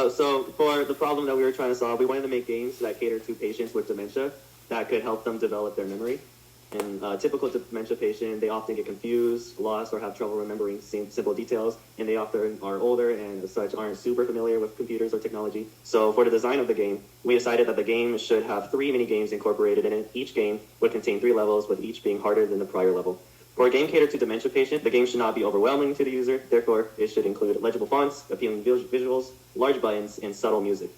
So for the problem that we were trying to solve, we wanted to make games that cater to patients with dementia that could help them develop their memory. And typical dementia patient, they often get confused, lost, or have trouble remembering simple details, and they often are older and as such aren't super familiar with computers or technology. So for the design of the game, we decided that the game should have 3 mini games incorporated in it. Each game would contain 3 levels, with each being harder than the prior level. For a game catered to dementia patient, the game should not be overwhelming to the user. Therefore, it should include legible fonts, appealing visuals, large buttons, and subtle music.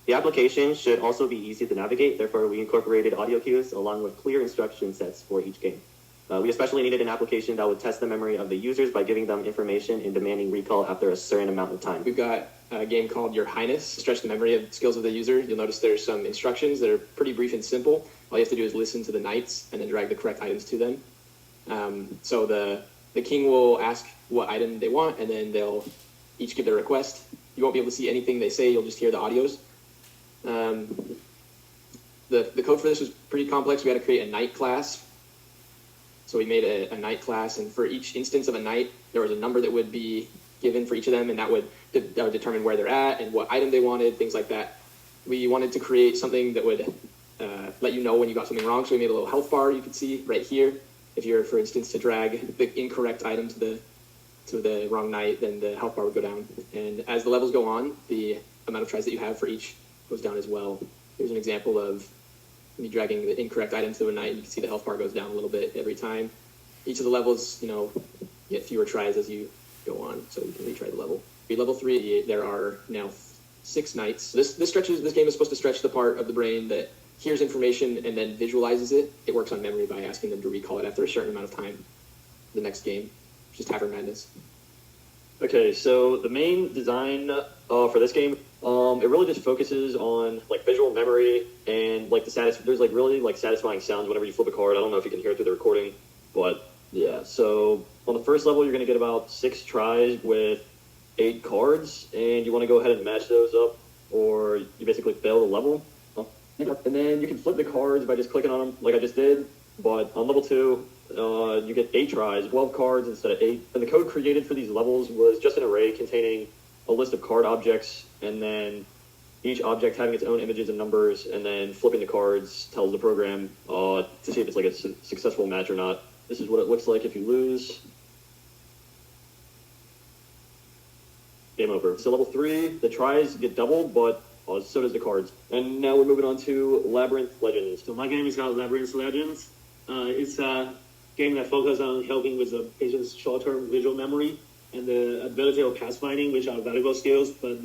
The application should also be easy to navigate. Therefore, we incorporated audio cues along with clear instruction sets for each game. We especially needed an application that would test the memory of the users by giving them information and demanding recall after a certain amount of time. We've got a game called Your Highness, stretch the memory of skills of the user. You'll notice there's some instructions that are pretty brief and simple. All you have to do is listen to the knights and then drag the correct items to them. So the king will ask what item they want, and then they'll each give their request. You won't be able to see anything they say, you'll just hear the audios. The code for this was pretty complex. We had to create a knight class. So we made a knight class, and for each instance of a knight, there was a number that would be given for each of them, and that would determine where they're at and what item they wanted, things like that. We wanted to create something that would let you know when you got something wrong, so we made a little health bar you could see right here. If you're, for instance, to drag the incorrect item to the wrong knight, then the health bar would go down. And as the levels go on, the amount of tries that you have for each goes down as well. Here's an example of me dragging the incorrect item to a knight. You can see the health bar goes down a little bit every time. Each of the levels, get fewer tries as you go on, so you can retry the level. Level 3, there are now 6 knights. This game is supposed to stretch the part of the brain that hears information and then visualizes it. It works on memory by asking them to recall it after a certain amount of time. The next game, which is Tavern Madness. Okay, so the main design for this game, it really just focuses on visual memory and there's really satisfying sounds whenever you flip a card. I don't know if you can hear it through the recording, but yeah. So on the first level, you're going to get about 6 tries with 8 cards, and you want to go ahead and match those up, or you basically fail the level. And then you can flip the cards by just clicking on them like I just did. But on level 2, you get 8 tries, 12 cards instead of 8. And the code created for these levels was just an array containing a list of card objects, and then each object having its own images and numbers, and then flipping the cards tells the program to see if it's a successful match or not. This is what it looks like if you lose. Game over. So level 3, the tries get doubled, but so does the cards. And now we're moving on to Labyrinth Legends. So my game is called Labyrinth Legends. It's a game that focuses on helping with the patient's short-term visual memory and the ability of pathfinding, which are valuable skills, but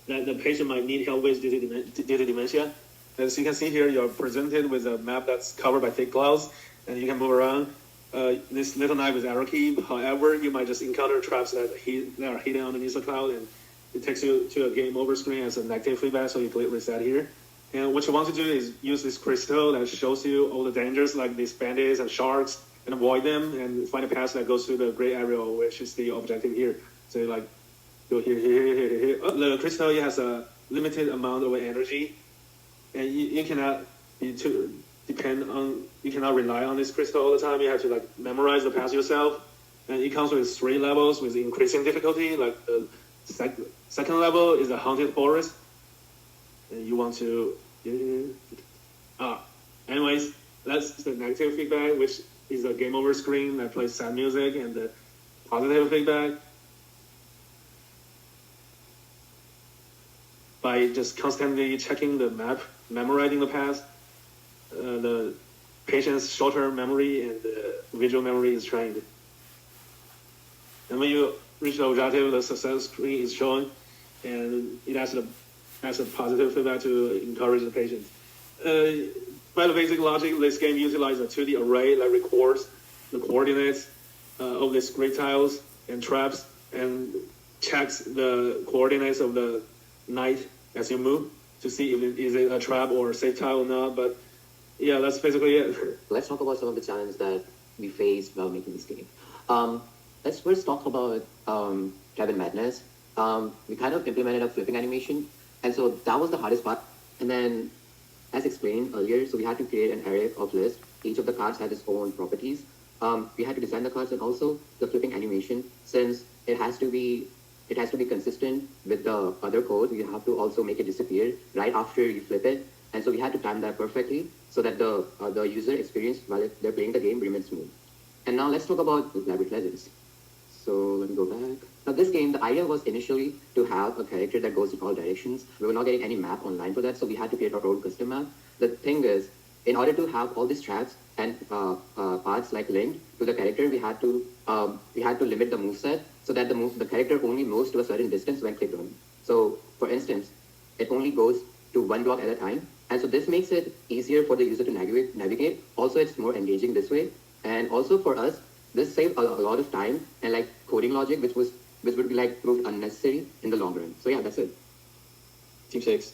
that the patient might need help with due to dementia. As you can see here, you're presented with a map that's covered by thick clouds, and you can move around. This little knight with arrow key. However, you might just encounter traps that are hidden underneath the cloud, and it takes you to a game over screen as a negative feedback, so you click reset here. And what you want to do is use this crystal that shows you all the dangers like these bandits and sharks, and avoid them, and find a path that goes through the gray area, which is the objective here. So go here. The crystal has a limited amount of energy, and you cannot you cannot rely on this crystal all the time. You have to memorize the path yourself. And it comes with 3 levels with increasing difficulty. The second level is a haunted forest. And you want to... Anyways, that's the negative feedback, which is a game over screen that plays sad music, and the positive feedback. By just constantly checking the map, memorizing the path, the patient's short-term memory and the visual memory is trained. And when you reach the objective, the success screen is shown, and it has a positive feedback to encourage the patient. By the basic logic, this game utilizes a 2D array that records the coordinates of these grid tiles and traps, and checks the coordinates of the knight as you move to see if it is a trap or a safe tile or not. But yeah, that's basically it. Let's talk about some of the challenges that we faced while making this game. Let's first talk about Tavern Madness. We kind of implemented a flipping animation, and so that was the hardest part. And then, as explained earlier, so we had to create an array of lists. Each of the cards had its own properties. We had to design the cards, and also the flipping animation, since it has to be it has to be consistent with the other code. You have to also make it disappear right after you flip it. And so we had to time that perfectly so that the user experience while they're playing the game remains smooth. And now let's talk about Labyrinth Legends. So let me go back. Now this game, the idea was initially to have a character that goes in all directions. We were not getting any map online for that, so we had to create our own custom map. The thing is, in order to have all these tracks and paths like linked to the character, we had to limit the moveset so that the character only moves to a certain distance when clicked on. So for instance, it only goes to one block at a time. And so this makes it easier for the user to navigate. Also, it's more engaging this way. And also for us, this saved a lot of time and like coding logic, which would be like proved unnecessary in the long run. So yeah, that's it. Team 6.